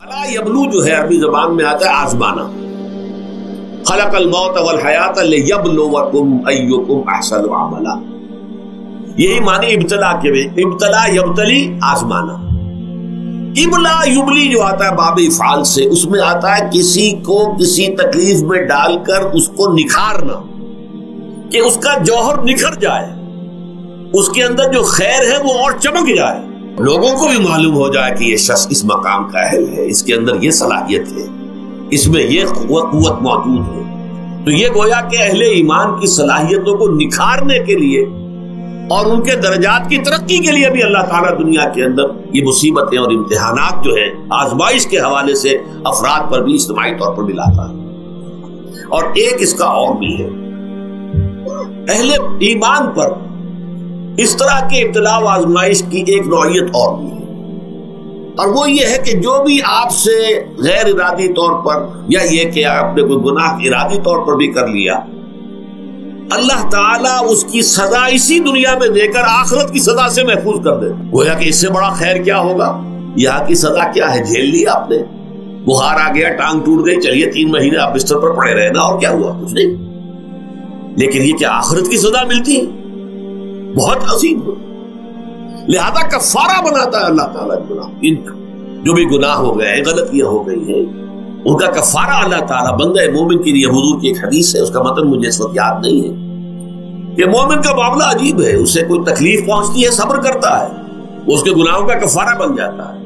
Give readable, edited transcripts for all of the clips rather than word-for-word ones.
الا یبلو جو ہے عربی زبان میں آتا ہے آزمانا. خلق الموت والحیات لیبلوکم ایکم احسن عملا. یہی معنی ابتلا کے بھی. ابتلا یبتلی آزمانا. ابلا یبلی جو آتا ہے باب افعال سے، اس میں آتا ہے کسی کو کسی تکلیف میں ڈال کر اس کو نکھارنا، کہ اس کا جوہر نکھر جائے، اس کے اندر جو خیر ہے وہ اور چمک جائے، لوگوں کو بھی معلوم ہو جائے کہ یہ شخص اس مقام کا اہل ہے، اس کے اندر یہ صلاحیت ہے، اس میں یہ قوت موجود ہے. تو یہ گویا کہ اہل ایمان کی صلاحیتوں کو نکھارنے کے لیے اور ان کے درجات کی ترقی کے لیے بھی اللہ تعالیٰ دنیا کے اندر یہ مصیبتیں اور امتحانات جو ہیں آزمائش کے حوالے سے افراد پر بھی اجتماعی طور پر بھی لاتا ہے. اور ایک اس کا اور بھی ہے، اہل ایمان پر اس طرح کے ابتلا و آزمائش کی ایک نوعیت اور بھی ہے، اور وہ یہ ہے کہ جو بھی آپ سے غیر ارادی طور پر، یا یہ کہ آپ نے کوئی گناہ ارادی طور پر بھی کر لیا، اللہ تعالیٰ اس کی سزا اسی دنیا میں دے کر آخرت کی سزا سے محفوظ کر دے. گویا کہ اس سے بڑا خیر کیا ہوگا؟ یہاں کی سزا کیا ہے؟ جھیل لی آپ نے، بخار آ گیا، ٹانگ ٹوٹ گئی، چلیے 3 مہینے آپ بستر پر پڑے رہے نا، اور کیا ہوا؟ کچھ نہیں. لیکن یہ کیا آخرت کی سزا ملتی ہے؟ بہت عظیم ہے. لہذا کفارہ بناتا ہے اللہ تعالیٰ گناہ، ان جو بھی گناہ ہو گئے ہیں، غلطیاں ہو گئی ہیں، ان کا کفارہ اللہ تعالیٰ بندہ مومن کے لیے. حضور کی ایک حدیث ہے، اس کا متن مجھے اس وقت یاد نہیں ہے، کہ مومن کا معاملہ عجیب ہے. اسے کوئی تکلیف پہنچتی ہے، صبر کرتا ہے، اس کے گناہوں کا کفارہ بن جاتا ہے،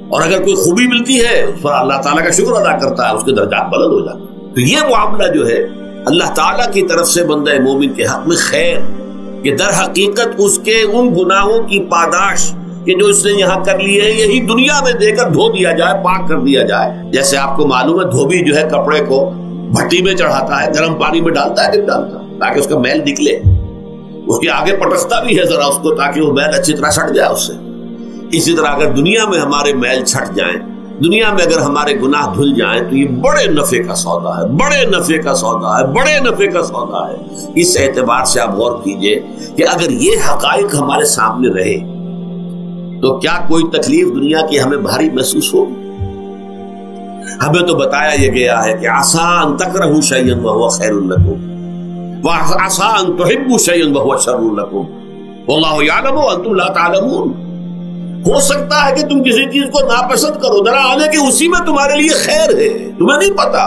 اور اگر کوئی خوبی ملتی ہے اس پر اللہ تعالیٰ کا شکر ادا کرتا ہے، اس کے درجات بلند ہو جاتے ہیں. تو یہ معاملہ جو ہے اللہ تعالیٰ کی طرف سے بندہ مومن کے حق میں خیر، کہ در حقیقت اس کے ان گناہوں کی پاداش کہ جو اس نے یہاں کر لیے ہیں، یہی دنیا میں دے کر دھو دیا جائے، پاک کر دیا جائے. جیسے آپ کو معلوم ہے دھوبی جو ہے کپڑے کو بھٹی میں چڑھاتا ہے، گرم پانی میں ڈالتا ہے، نہیں ڈالتا، تاکہ اس کا میل نکلے. اس کے آگے پٹکتا بھی ہے ذرا اس کو، تاکہ وہ میل اچھی طرح چھٹ جائے اس سے. اسی طرح اگر دنیا میں ہمارے میل چھٹ جائیں، دنیا میں اگر ہمارے گناہ دھل جائیں، تو یہ بڑے نفع کا سودا ہے، بڑے نفع کا سودا ہے، بڑے نفع کا سودا ہے. اس اعتبار سے آپ غور کیجئے کہ اگر یہ حقائق ہمارے سامنے رہے تو کیا کوئی تکلیف دنیا کی ہمیں بھاری محسوس ہو؟ ہمیں تو بتایا یہ گیا ہے کہ عسیٰ ان تکرہوا شیئا وہو خیر لکم وعسیٰ ان تحبوا شیئا وہو شر لکم واللہ یعلم وانتم لا تعلمون. ہو سکتا ہے کہ تم کسی چیز کو ناپسند کرو، ذرا آنے کہ اسی میں تمہارے لیے خیر ہے، تمہیں نہیں پتا.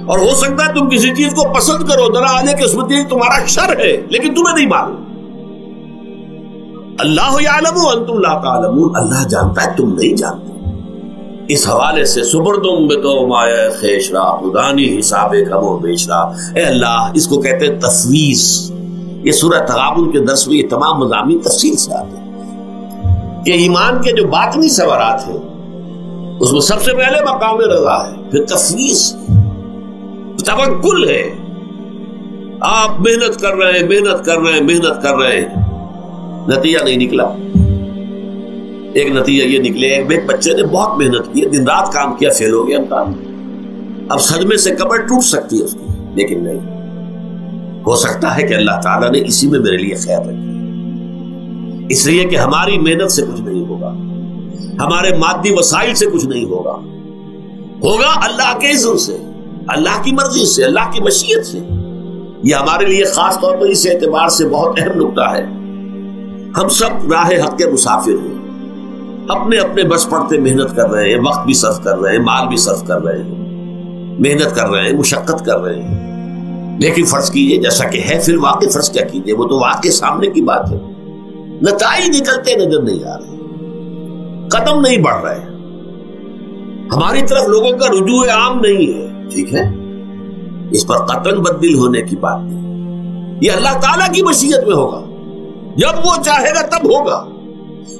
اور ہو سکتا ہے تم کسی چیز کو پسند کرو، ذرا آنے کہ اس میں تمہارا شر ہے، لیکن تمہیں نہیں معلوم. اللہ یعلم وانتم لا تعلمون. اللہ جانتا ہے، تم نہیں جانتے. اس حوالے سے سبردم بتو مایا خیشرا خدانی حساب کم و بیشرا. اے اللہ، اس کو کہتے ہیں تفویض. یہ سورہ تغابن کے درس میں یہ تمام مضامین تفصیل سے آتے ہیں کہ ایمان کے جو باطنی ثمرات ہیں اس میں سب سے پہلے مقام رضا ہے، پھر تفویض، توکل ہے. آپ محنت کر رہے ہیں، محنت کر رہے ہیں، محنت کر رہے ہیں، نتیجہ نہیں نکلا. ایک نتیجہ یہ نکلے، ایک بچے نے بہت محنت کی، دن رات کام کیا، فیل ہو گیا امتحان. اب صدمے سے کمر ٹوٹ سکتی ہے اس کی، لیکن نہیں، ہو سکتا ہے کہ اللہ تعالیٰ نے اسی میں میرے لیے خیر رکھی. اس لیے کہ ہماری محنت سے کچھ نہیں ہوگا، ہمارے مادی وسائل سے کچھ نہیں ہوگا، ہوگا اللہ کے اذن سے، اللہ کی مرضی سے، اللہ کی مشیت سے. یہ ہمارے لیے خاص طور پر اس اعتبار سے بہت اہم نقطہ ہے. ہم سب راہ حق کے مسافر ہیں، اپنے اپنے بس پڑتے محنت کر رہے ہیں، وقت بھی صرف کر رہے ہیں، مال بھی صرف کر رہے ہیں، محنت کر رہے ہیں، مشقت کر رہے ہیں. لیکن فرض کیجئے جیسا کہ ہے، پھر واقع فرض کیا کیجئے، وہ تو واقع سامنے کی بات ہے، نتائج نکلتے نظر نہیں آ رہے، قدم نہیں بڑھ رہے، ہماری طرف لوگوں کا رجوع عام نہیں ہے. ٹھیک ہے، اس پر قطعاً بدل ہونے کی بات نہیں. یہ اللہ تعالیٰ کی مشیت میں ہوگا، جب وہ چاہے گا تب ہوگا.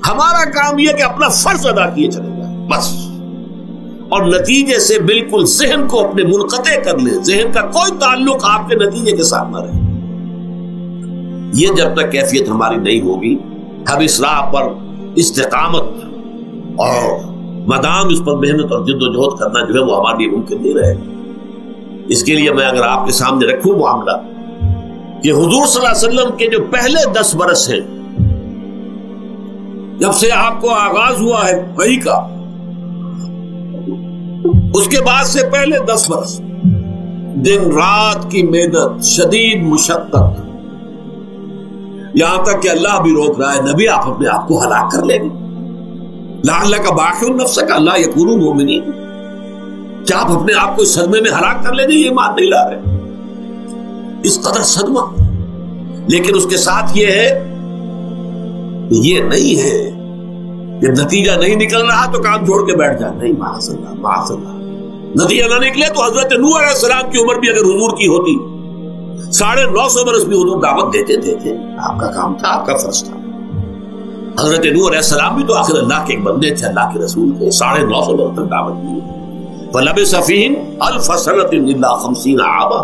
ہمارا کام یہ کہ اپنا فرض ادا کیے چلے گا بس، اور نتیجے سے بالکل ذہن کو اپنے منقطع کر لیں، ذہن کا کوئی تعلق آپ کے نتیجے کے ساتھ نہ رہے. یہ جب تک کیفیت ہماری نہیں ہوگی، ہم اس راہ پر استقامت اور مدام اس پر محنت اور جد و جہد کرنا جو ہے وہ ہمارے لیے ممکن نہیں رہے گا. اس کے لیے میں اگر آپ کے سامنے رکھوں معاملہ کہ حضور صلی اللہ علیہ وسلم کے جو پہلے 10 برس ہیں، جب سے آپ کو آغاز ہوا ہے وحی کا، اس کے بعد سے پہلے 10 برس دن رات کی محنت، شدید مشقت، یہاں تک کہ اللہ بھی روک رہا ہے نبی آپ اپنے آپ کو ہلاک کر لیں گے، لعلک باخع نفسک الا یکونوا مؤمنین، کیا آپ اپنے آپ کو اس صدمے میں ہلاک کر لیں گے؟ یہ مان نہیں لا رہے، اس قدر صدمہ۔ لیکن اس کے ساتھ یہ ہے، یہ نہیں ہے جب نتیجہ نہیں نکل رہا تو کام چھوڑ کے بیٹھ جائے، نہیں، معاذ اللہ معاذ اللہ۔ نتیجہ نہ نکلے تو حضرت نوح علیہ السلام کی عمر بھی اگر حضور کی ہوتی 950 برس بھی حضور دعوت دیتے تھے، آپ کا کام تھا، آپ کا فرض تھا۔ حضرت نوح علیہ السلام بھی تو آخر اللہ کے ایک بندے تھے، اللہ کے رسول تھے، 950 برس تک دعوت دی۔ فلبث فیہم 1000 سنۃ الا 50 عاما،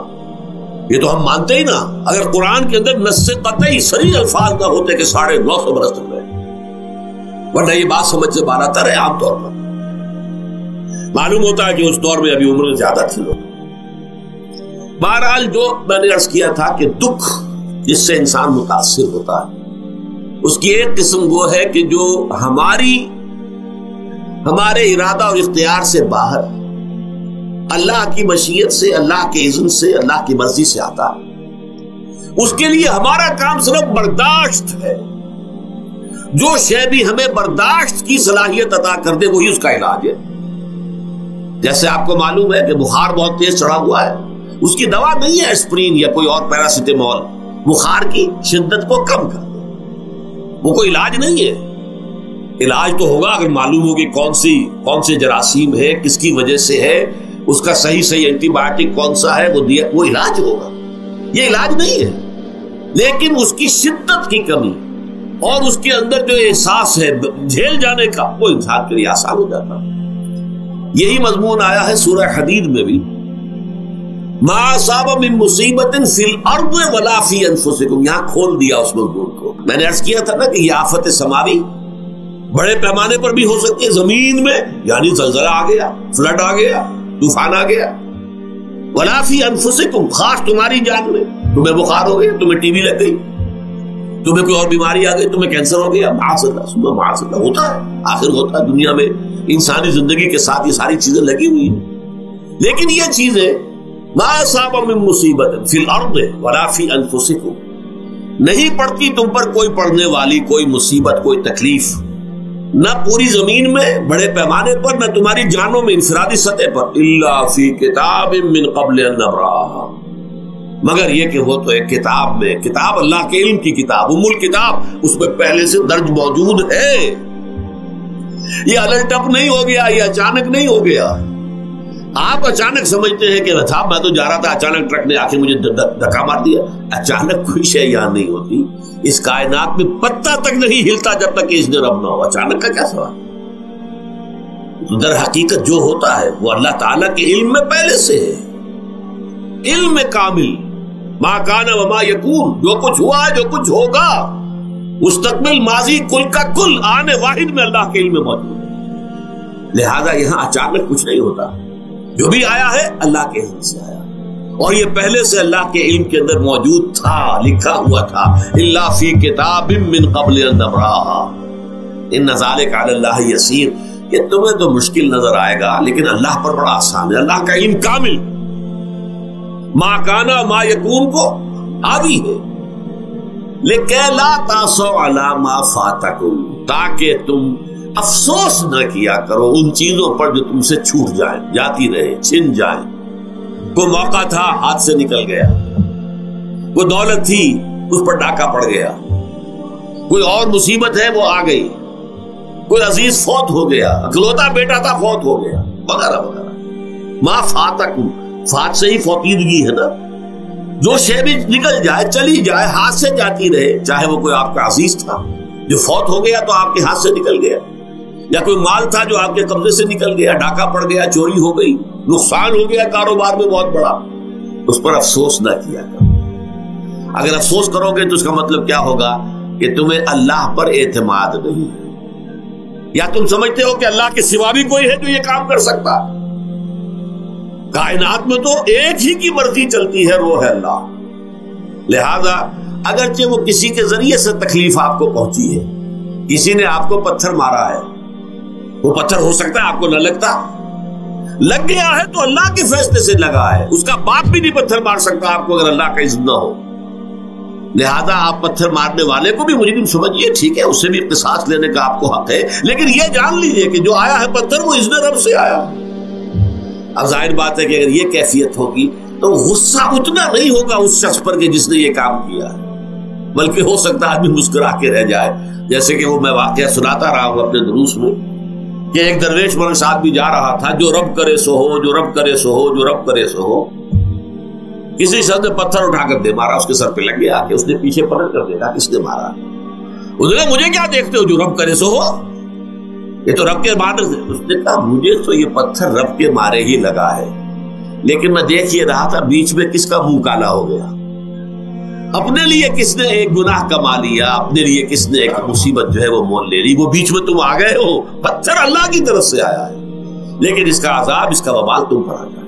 یہ تو ہم مانتے ہی نا، اگر قرآن کے اندر نص قطعی صریح الفاظ نہ ہوتے کہ 950 برس تک رہے، ورنہ یہ بات سمجھ سے باہر آتا ہے۔ عام طور پر معلوم ہوتا ہے کہ اس دور میں ابھی عمر میں زیادہ تھے لوگ۔ بہرحال جو میں نے عرض کیا تھا کہ دکھ جس سے انسان متاثر ہوتا ہے، اس کی ایک قسم وہ ہے کہ جو ہمارے ارادہ اور اختیار سے باہر، اللہ کی مشیت سے، اللہ کے اذن سے، اللہ کی مرضی سے آتا ہے، اس کے لیے ہمارا کام صرف برداشت ہے۔ جو شے بھی ہمیں برداشت کی صلاحیت عطا کر دے وہی اس کا علاج ہے۔ جیسے آپ کو معلوم ہے کہ بخار بہت تیز چڑھا ہوا ہے، اس کی دوا نہیں ہے اسپرین یا کوئی اور پیراسیٹامول، بخار کی شدت کو کم کر دے، وہ کوئی علاج نہیں ہے۔ علاج تو ہوگا اگر معلوم ہو کہ کون سے جراثیم ہے، کس کی وجہ سے ہے، اس کا صحیح اینٹی بایوٹک کون سا ہے، وہ علاج ہوگا۔ یہ علاج نہیں ہے، لیکن اس کی شدت کی کمی اور اس کے اندر جو احساس ہے جھیل جانے کا، وہ انسان کے لیے آسان ہو جاتا۔ یہی مضمون آیا ہے سورہ حدید میں بھی، ما اصاب من مصیبت فی الارض ولا فی انفسکم، یہاں کھول دیا اس مضمون کو۔ میں نے عرض کیا تھا نا کہ یہ آفت سماوی بڑے پیمانے پر بھی ہو سکتی ہے، زمین میں یعنی زلزلہ آ گیا، فلڈ آ گیا، طوفان آ گیا، ولا فی انفسکم، خاص تمہاری جان میں، تمہیں بخار ہو گیا، تمہیں ٹی بی لگ گئی، تمہیں کوئی اور بیماری آ گئی، تمہیں کینسر ہو گیا، معاذ اللہ ہوتا ہے، آخر ہوتا ہے، دنیا میں انسانی زندگی کے ساتھ یہ ساری چیزیں لگی ہوئی ہیں۔ لیکن یہ چیزیں ما اصاب من مصیبت فی الارض ولا فی انفسکم، نہیں پڑتی تم پر کوئی پڑنے والی کوئی مصیبت، کوئی تکلیف، نہ پوری زمین میں بڑے پیمانے پر، نہ تمہاری جانوں میں انفرادی سطح پر، الا فی کتاب من قبل ان نبرأھا، مگر یہ کہ وہ تو ایک کتاب میں، کتاب اللہ کے علم کی کتاب، الکتاب، اس میں پہلے سے درج موجود ہے۔ یہ الٹ اپ نہیں ہو گیا، یہ اچانک نہیں ہو گیا۔ آپ اچانک سمجھتے ہیں کہ صاحب میں تو جا رہا تھا، اچانک ٹرک نے آخر مجھے دھکا مار دیا۔ اچانک کوئی شے یہاں نہیں ہوتی، اس کائنات میں پتہ تک نہیں ہلتا جب تک کہ اس نے رب نہ ہو۔ اچانک کا کیا سوال؟ در حقیقت جو ہوتا ہے وہ اللہ تعالیٰ کے علم میں پہلے سے ہے، علم کامل، ما کان وما یکون، جو کچھ ہوا ہے، جو کچھ ہوگا، مستقبل، ماضی، کل کا کل، آنے واحد میں اللہ کے علم میں موجود ہے۔ لہذا یہاں اچانک کچھ نہیں ہوتا، جو بھی آیا ہے اللہ کے علم سے آیا، اور یہ پہلے سے اللہ کے علم کے اندر موجود تھا، لکھا ہوا تھا، الا فی کتاب من قبل ان نبرأھا ان ذلک علی اللہ یسیر۔ یہ تمہیں تو مشکل نظر آئے گا لیکن اللہ پر بڑا آسان ہے، اللہ کا علم کامل، ما کانا ما یکون کو آگی ہے۔ لیکن لا تاسوا علی ما فاتکم، تاکہ تم افسوس نہ کیا کرو ان چیزوں پر جو تم سے چھوٹ جائیں، جاتی رہے، چھن جائیں۔ کوئی موقع تھا ہاتھ سے نکل گیا، کوئی دولت تھی اس پر ڈاکہ پڑ گیا، کوئی اور مصیبت ہے وہ آ گئی، کوئی عزیز فوت ہو گیا، اکلوتا بیٹا تھا فوت ہو گیا، وغیرہ وغیرہ۔ ما فاتکم، فات سے ہی فوتیدگی ہے نا، جو شے بھی نکل جائے، چلی جائے، ہاتھ سے جاتی رہے، چاہے وہ کوئی آپ کا عزیز تھا جو فوت ہو گیا تو آپ کے ہاتھ سے نکل گیا، یا کوئی مال تھا جو آپ کے قبضے سے نکل گیا، ڈاکہ پڑ گیا، چوری ہو گئی، نقصان ہو گیا کاروبار میں بہت بڑا، اس پر افسوس نہ کیا کرو۔ اگر افسوس کرو گے تو اس کا مطلب کیا ہوگا کہ تمہیں اللہ پر اعتماد نہیں ہے، یا تم سمجھتے ہو کہ اللہ کے سوا بھی کوئی ہے جو یہ کام کر سکتا۔ کائنات میں تو ایک ہی کی مرضی چلتی ہے، وہ ہے اللہ۔ لہذا اگرچہ وہ کسی کے ذریعے سے تکلیف آپ کو پہنچی ہے، کسی نے آپ کو پتھر مارا ہے، وہ پتھر ہو سکتا ہے آپ کو نہ لگتا، لگ گیا ہے تو اللہ کے فیصلے سے لگا ہے، اس کا باپ بھی نہیں پتھر مار سکتا آپ کو اگر اللہ کا اذن نہ ہو. لہذا آپ پتھر مارنے والے کو بھی مجرم سمجھیے، ٹھیک ہے، اس سے بھی قصاص لینے کا آپ کو حق ہے، لیکن یہ جان لیجئے کہ جو آیا ہے پتھر وہ اذن رب سے آیا. اب ظاہر بات ہے کہ اگر یہ کیفیت ہوگی تو غصہ اتنا نہیں ہوگا اس شخص پر کہ جس نے یہ کام کیا ہے، بلکہ ہو سکتا ہے آدمی مسکرا کے رہ جائے. جیسے کہ وہ میں واقعہ سناتا رہا ہوں اپنے دروس میں کہ ایک درویش میرے ساتھ بھی جا رہا تھا، جو رب کرے سو ہو، جو رب کرے سو ہو، جو رب کرے سو ہو. کسی شخص نے پتھر اٹھا کر دے مارا، اس کے سر پہ لگ گیا کہ اس نے پیچھے پلٹ کر دیکھا کس نے مارا. اس نے مجھے کیا دیکھتے ہو، جو رب کرے سو ہو، یہ تو رب کے مارے سے. اس نے کہا مجھے تو یہ پتھر رب کے مارے ہی لگا ہے، لیکن میں دیکھ یہ رہا تھا بیچ میں کس کا منہ کالا ہو گیا، اپنے لیے کس نے ایک گناہ کما لیا، اپنے لیے کس نے ایک مصیبت جو ہے وہ مول لے لی، وہ بیچ میں تم آ گئے ہو. پتھر اللہ کی طرف سے آیا ہے، لیکن اس کا عذاب، اس کا وبال تم پر آ گیا.